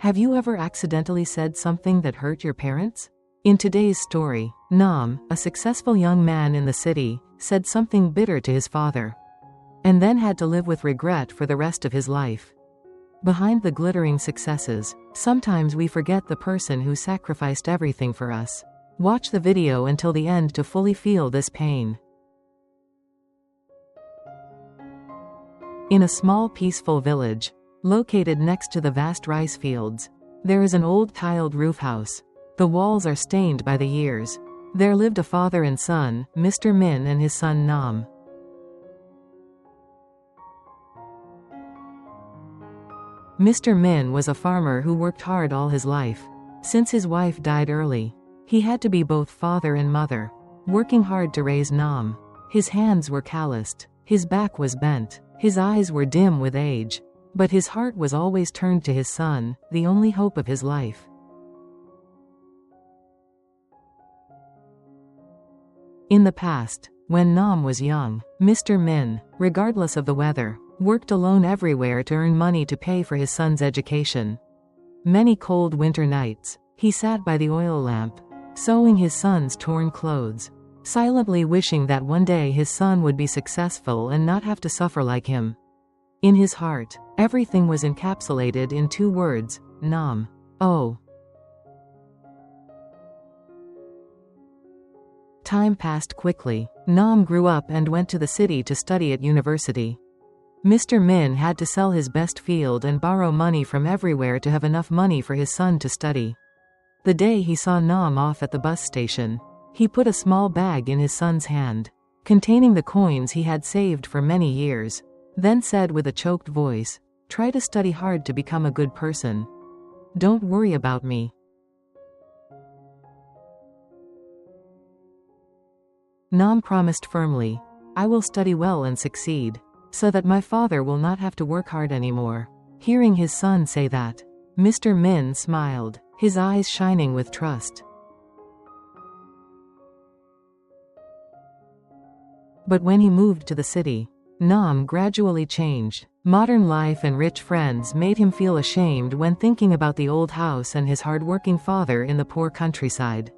Have you ever accidentally said something that hurt your parents? In today's story, Nam, a successful young man in the city, said something bitter to his father, and then had to live with regret for the rest of his life. Behind the glittering successes, sometimes we forget the person who sacrificed everything for us. Watch the video until the end to fully feel this pain. In a small peaceful village, located next to the vast rice fields, there is an old tiled roof house. The walls are stained by the years. There lived a father and son, Mr. Min and his son Nam. Mr. Min was a farmer who worked hard all his life. Since his wife died early, he had to be both father and mother, working hard to raise Nam. His hands were calloused, his back was bent, his eyes were dim with age, but his heart was always turned to his son, the only hope of his life. In the past, when Nam was young, Mr. Min, regardless of the weather, worked alone everywhere to earn money to pay for his son's education. Many cold winter nights, he sat by the oil lamp, sewing his son's torn clothes, silently wishing that one day his son would be successful and not have to suffer like him. In his heart, everything was encapsulated in two words: Nam. Oh. Time passed quickly. Nam grew up and went to the city to study at university. Mr. Min had to sell his best field and borrow money from everywhere to have enough money for his son to study. The day he saw Nam off at the bus station, he put a small bag in his son's hand, containing the coins he had saved for many years, then said with a choked voice, "Try to study hard to become a good person. Don't worry about me." Nam promised firmly, "I will study well and succeed, so that my father will not have to work hard anymore." Hearing his son say that, Mr. Min smiled, his eyes shining with trust. But when he moved to the city, Nam gradually changed. Modern life and rich friends made him feel ashamed when thinking about the old house and his hard-working father in the poor countryside.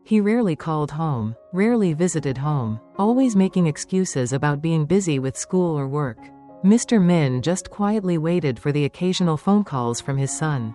He rarely called home, rarely visited home, always making excuses about being busy with school or work. Mr. Min just quietly waited for the occasional phone calls from his son.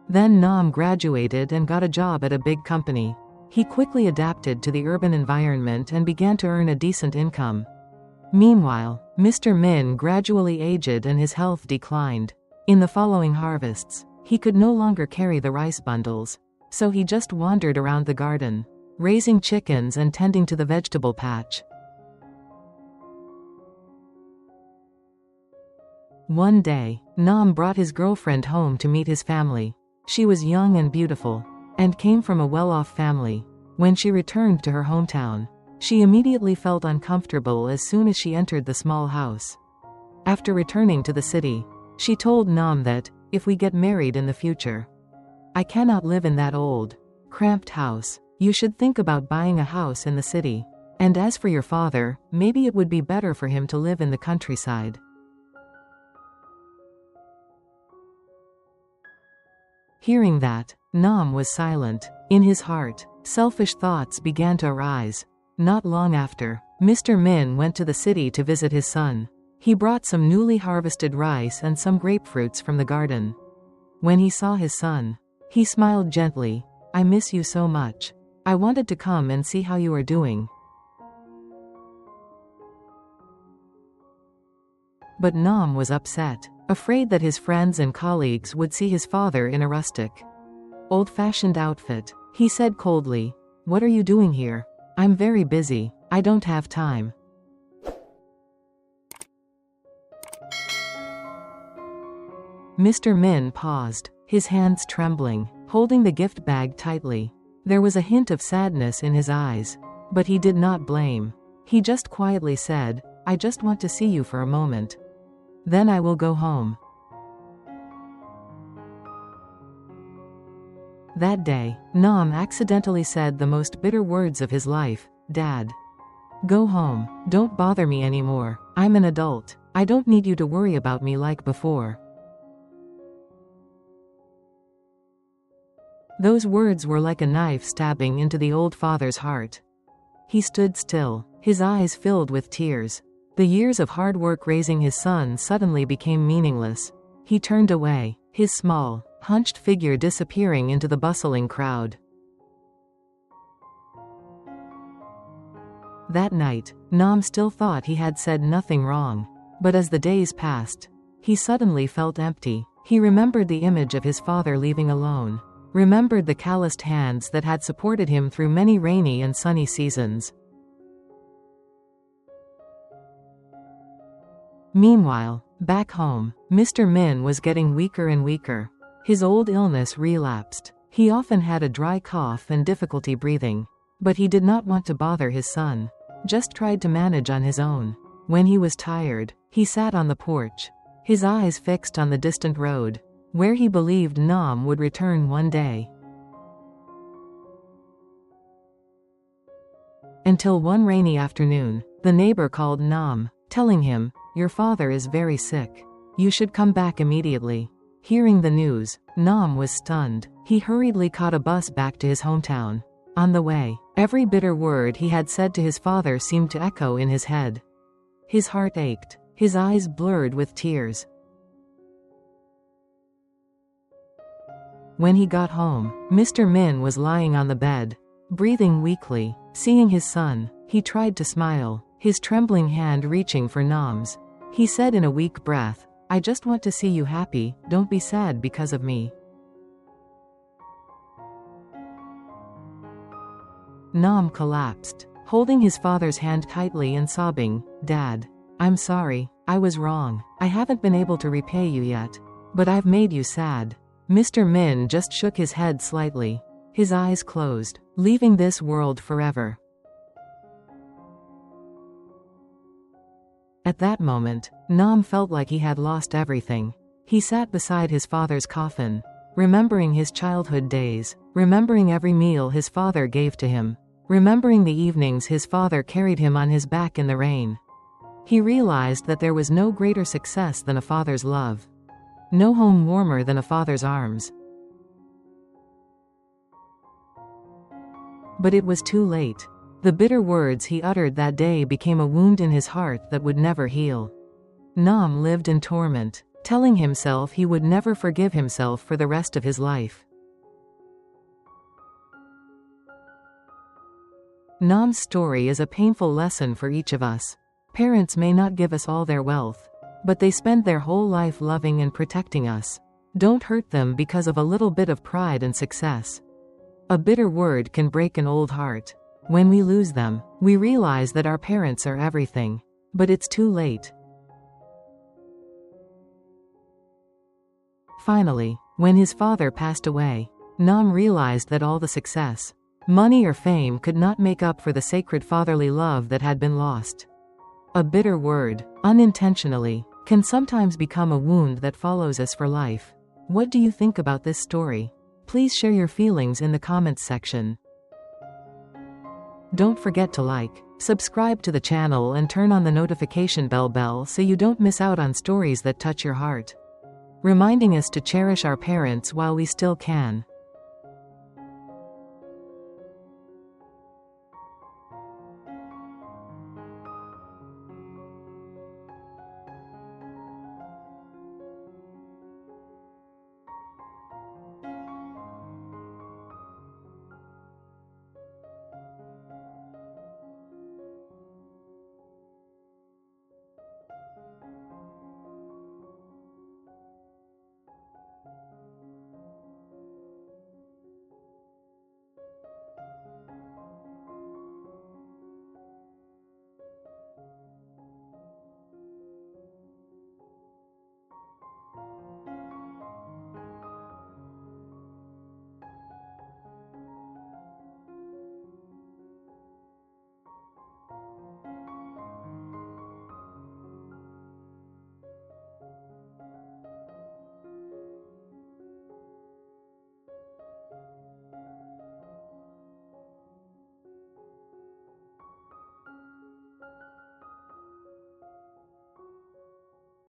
Then Nam graduated and got a job at a big company. He quickly adapted to the urban environment and began to earn a decent income. Meanwhile, Mr. Min gradually aged and his health declined. In the following harvests, he could no longer carry the rice bundles, so he just wandered around the garden, raising chickens and tending to the vegetable patch. One day, Nam brought his girlfriend home to meet his family. She was young and beautiful, and came from a well-off family. When she returned to her hometown, she immediately felt uncomfortable as soon as she entered the small house. After returning to the city, she told Nam that, "If we get married in the future, I cannot live in that old, cramped house. You should think about buying a house in the city. And as for your father, maybe it would be better for him to live in the countryside." Hearing that, Nam was silent. In his heart, selfish thoughts began to arise. Not long after, Mr. Min went to the city to visit his son. He brought some newly harvested rice and some grapefruits from the garden. When he saw his son, he smiled gently. "I miss you so much. I wanted to come and see how you are doing." But Nam was upset, afraid that his friends and colleagues would see his father in a rustic, old-fashioned outfit. He said coldly, "What are you doing here? I'm very busy. I don't have time." Mr. Min paused, his hands trembling, holding the gift bag tightly. There was a hint of sadness in his eyes, but he did not blame. He just quietly said, "I just want to see you for a moment. Then I will go home." That day, Nam accidentally said the most bitter words of his life, "Dad, go home. Don't bother me anymore. I'm an adult." I don't need you to worry about me like before." Those words were like a knife stabbing into the old father's heart. He stood still, his eyes filled with tears. The years of hard work raising his son suddenly became meaningless. He turned away, his small, hunched figure disappearing into the bustling crowd. That night, Nam still thought he had said nothing wrong. But as the days passed, he suddenly felt empty. He remembered the image of his father leaving alone. Remembered the calloused hands that had supported him through many rainy and sunny seasons. Meanwhile, back home, Mr. Min was getting weaker and weaker. His old illness relapsed. He often had a dry cough and difficulty breathing. But he did not want to bother his son. Just tried to manage on his own. When he was tired, he sat on the porch, his eyes fixed on the distant road, where he believed Nam would return one day. Until one rainy afternoon, the neighbor called Nam, telling him, "Your father is very sick. You should come back immediately." Hearing the news, Nam was stunned. He hurriedly caught a bus back to his hometown. On the way, every bitter word he had said to his father seemed to echo in his head. His heart ached, his eyes blurred with tears. When he got home, Mr. Min was lying on the bed, breathing weakly. Seeing his son, he tried to smile, his trembling hand reaching for Nam's. He said in a weak breath, "I just want to see you happy, don't be sad because of me." Nam collapsed, holding his father's hand tightly and sobbing, "Dad, I'm sorry, I was wrong. I haven't been able to repay you yet. But I've made you sad." Mr. Min just shook his head slightly. His eyes closed, leaving this world forever. At that moment, Nam felt like he had lost everything. He sat beside his father's coffin, remembering his childhood days, remembering every meal his father gave to him, remembering the evenings his father carried him on his back in the rain. He realized that there was no greater success than a father's love. No home warmer than a father's arms. But it was too late. The bitter words he uttered that day became a wound in his heart that would never heal. Nam lived in torment, telling himself he would never forgive himself for the rest of his life. Nam's story is a painful lesson for each of us. Parents may not give us all their wealth, but they spend their whole life loving and protecting us. Don't hurt them because of a little bit of pride and success. A bitter word can break an old heart. When we lose them, we realize that our parents are everything. But it's too late. Finally, when his father passed away, Nam realized that all the success, money or fame could not make up for the sacred fatherly love that had been lost. A bitter word, unintentionally, can sometimes become a wound that follows us for life. What do you think about this story? Please share your feelings in the comments section. Don't forget to like, subscribe to the channel and turn on the notification bell so you don't miss out on stories that touch your heart. Reminding us to cherish our parents while we still can.